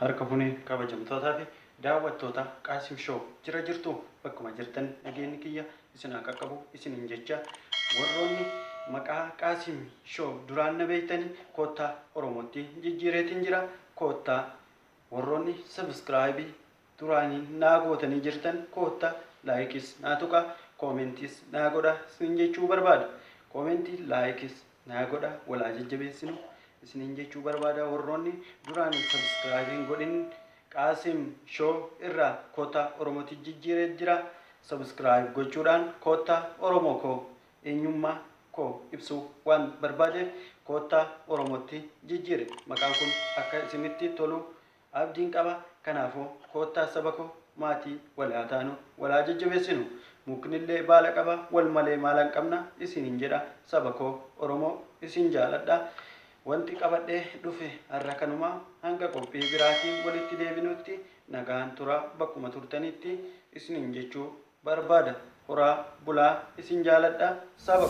harka fuunee kabajamtootaa fi daawwattoota Qaasim Show jira jirtu bakkuma jirtan nageenyi kiyya isin akka qabu isiniin jecha warroonni maqaa Qaasim Show duraan na beeytanii koottaa Oromootti jijjiireetiin jira koottaa warroonni subscribe duraanii naa gootanii jirtan koottaa laikis naa tuqa commentis naa godha isin jechuu barbaada commenti laikis naa godha walaa jajjabeessinu isiniin jechuu barbaada warroonni duraan subscribe godhin Qaasim Show irra koottaa Oromootti jijjiiree jira subscribe gochuudhaan koottaa Oromoo koo eenyummaa koo ibsu waan barbaadeef koottaa Oromootti jijjiire maqaan kun akka isinitti tolu abdiin qaba kanaafuu koottaa saba koo maatii walaa taanu walaa jajjabeessinu muknillee baala qaba wal malee maalan qabna isiniin jedha saba koo Oromoo isin jaaladha wanti qabadhee dhufe har'a kanuma hanga qophii biraatiin walitti deebinutti nagaan tura bakkuma turtanitti isiniin jechuu barbaada horaa bulaa isin jaaladha saba